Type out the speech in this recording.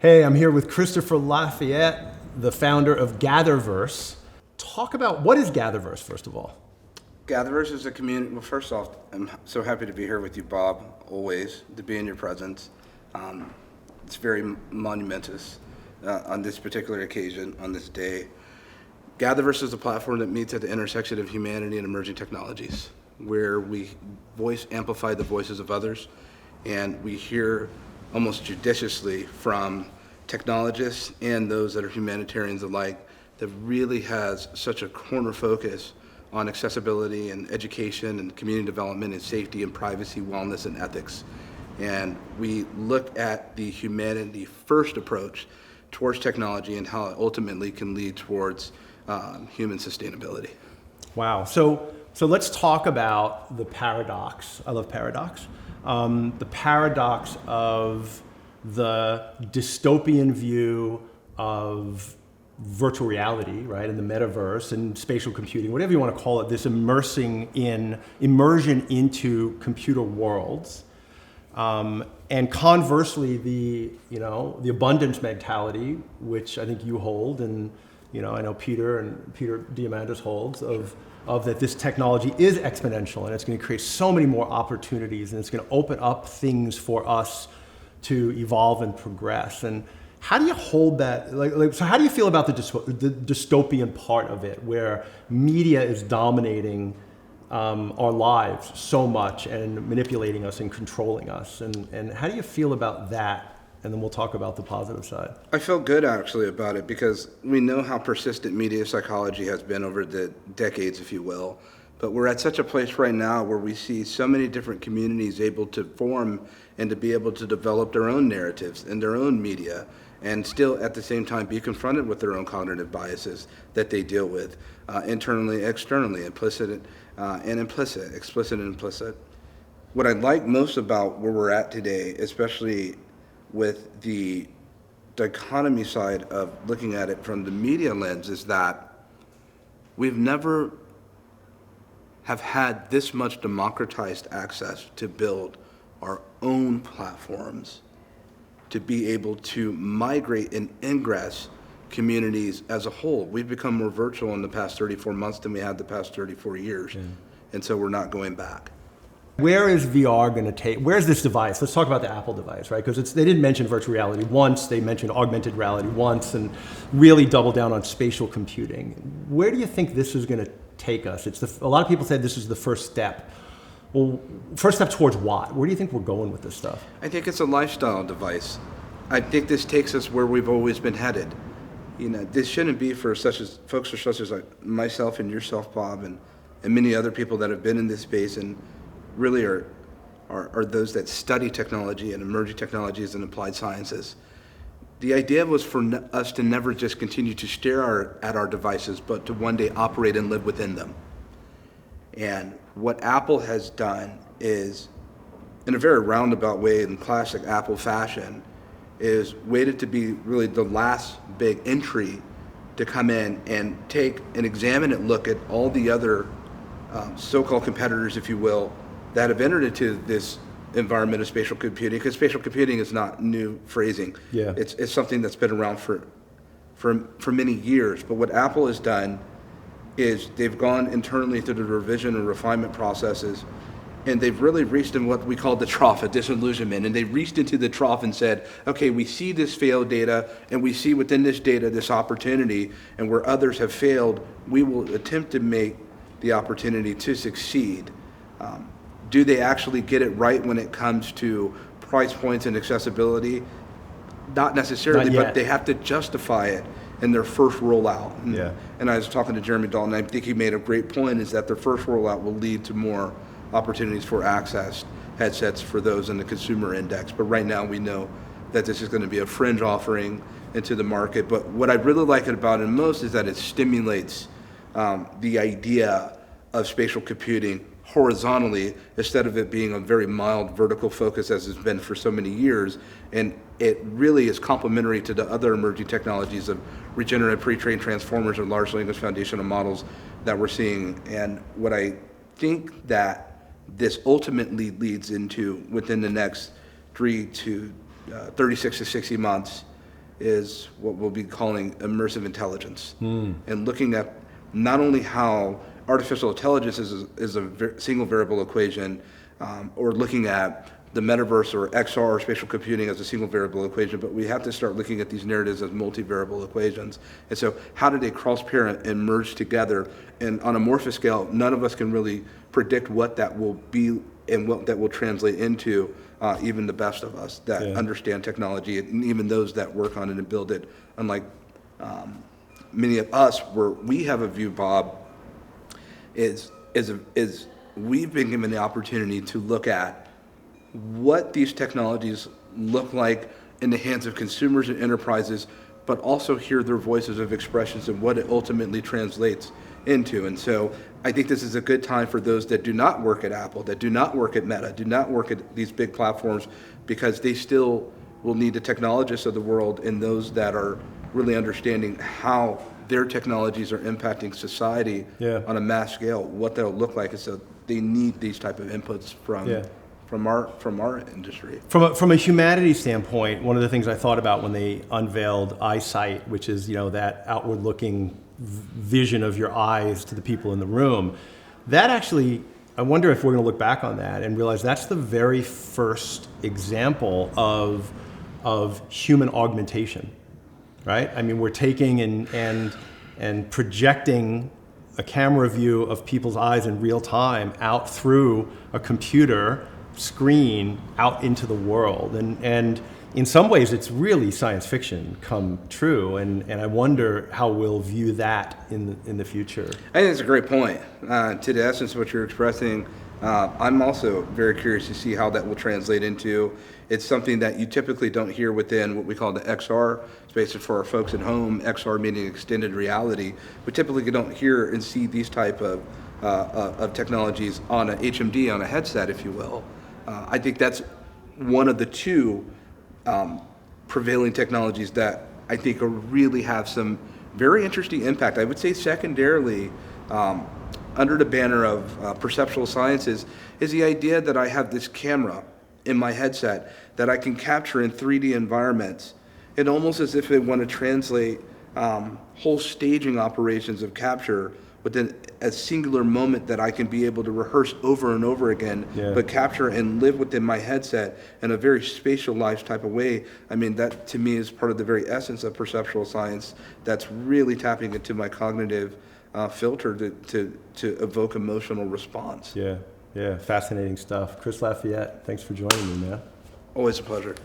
Hey, I'm here with Christopher Lafayette, the founder of Gatherverse. Talk about what is Gatherverse, first of all. Gatherverse is a community. Well, first off, I'm so happy to be here with you, Bob, always, to be in your presence. It's very monumentous on this particular occasion, on this day. Gatherverse is a platform that meets at the intersection of humanity and emerging technologies, where we amplify the voices of others, and we hear almost judiciously from technologists and those that are humanitarians alike that really has such a corner focus on accessibility and education and community development and safety and privacy, wellness, and ethics. And we look at the humanity first approach towards technology and how it ultimately can lead towards human sustainability. Wow. So let's talk about the paradox. I love paradox. The paradox of the dystopian view of virtual reality, right, and the metaverse and spatial computing, whatever you want to call it, this immersion into computer worlds, and conversely, the abundance mentality, which I think you hold, and I know Peter Diamandis holds of that this technology is exponential and it's going to create so many more opportunities and it's going to open up things for us to evolve and progress. And how do you hold that? So how do you feel about the dystopian part of it, where media is dominating our lives so much and manipulating us and controlling us? And how do you feel about that? And then we'll talk about the positive side. I feel good actually about it because we know how persistent media psychology has been over the decades, if you will. But we're at such a place right now where we see so many different communities able to form and to be able to develop their own narratives and their own media, and still at the same time be confronted with their own cognitive biases that they deal with internally, externally, implicit and implicit, explicit and implicit. What I like most about where we're at today, especially with the dichotomy side of looking at it from the media lens, is that we've never have had this much democratized access to build our own platforms, to be able to migrate and ingress communities as a whole. We've become more virtual in the past 34 months than we had the past 34 years. Yeah. And so we're not going back. Where is VR going to take, where's this device? Let's talk about the Apple device, right? Because they didn't mention virtual reality once, they mentioned augmented reality once, and really double down on spatial computing. Where do you think this is going to take us? A lot of people said this is the first step. Well, first step towards what? Where do you think we're going with this stuff? I think it's a lifestyle device. I think this takes us where we've always been headed. This shouldn't be for folks such as like myself and yourself, Bob, and many other people that have been in this space and really are those that study technology and emerging technologies and applied sciences. The idea was for us to never just continue to stare at our devices, but to one day operate and live within them. And what Apple has done is, in a very roundabout way, in classic Apple fashion, is waited to be really the last big entry to come in and take an examine look at all the other so-called competitors, if you will, that have entered into this environment of spatial computing, because spatial computing is not new phrasing. Yeah. It's something that's been around for many years. But what Apple has done is they've gone internally through the revision and refinement processes, and they've really reached in what we call the trough of disillusionment. And they reached into the trough and said, okay, we see this failed data, and we see within this data this opportunity, and where others have failed, we will attempt to make the opportunity to succeed. Do they actually get it right when it comes to price points and accessibility? Not necessarily, but they have to justify it in their first rollout. And I was talking to Jeremy Dalton, and I think he made a great point, is that their first rollout will lead to more opportunities for access headsets for those in the consumer index. But right now we know that this is going to be a fringe offering into the market. But what I really like about it most is that it stimulates the idea of spatial computing horizontally instead of it being a very mild vertical focus as it's been for so many years. And it really is complementary to the other emerging technologies of regenerative pre-trained transformers and large language foundational models that we're seeing. And what I think that this ultimately leads into within the next 36 to 60 months is what we'll be calling immersive intelligence, and looking at not only how artificial intelligence is a single variable equation, or looking at the metaverse or XR or spatial computing as a single variable equation, but we have to start looking at these narratives as multivariable equations. And so how do they cross-parent and merge together? And on a amorphous scale, none of us can really predict what that will be and what that will translate into, even the best of us that understand technology, and even those that work on it and build it. Unlike many of us, where we have a view, Bob, is we've been given the opportunity to look at what these technologies look like in the hands of consumers and enterprises, but also hear their voices of expressions and what it ultimately translates into. And so I think this is a good time for those that do not work at Apple, that do not work at Meta, do not work at these big platforms, because they still will need the technologists of the world and those that are really understanding how their technologies are impacting society on a mass scale, what that'll look like. And so they need these type of inputs from our industry. From a humanities standpoint, one of the things I thought about when they unveiled eyesight, which is, that outward-looking vision of your eyes to the people in the room, that actually, I wonder if we're going to look back on that and realize that's the very first example of human augmentation, right? I mean, we're taking and projecting a camera view of people's eyes in real time out through a computer screen out into the world, and in some ways it's really science fiction come true, and I wonder how we'll view that in the future. I think it's a great point. To the essence of what you're expressing, I'm also very curious to see how that will translate into. It's something that you typically don't hear within what we call the XR space. For our folks at home, XR meaning extended reality. We typically don't hear and see these type of technologies on an HMD, on a headset, if you will. I think that's one of the two prevailing technologies that I think really have some very interesting impact. I would say secondarily, under the banner of perceptual sciences, is the idea that I have this camera in my headset that I can capture in 3D environments, and almost as if they want to translate whole staging operations of capture within a singular moment that I can be able to rehearse over and over again, but capture and live within my headset in a very spatialized type of way. I mean, that to me is part of the very essence of perceptual science that's really tapping into my cognitive filter to evoke emotional response. Yeah, fascinating stuff. Chris Lafayette, thanks for joining me, man. Always a pleasure.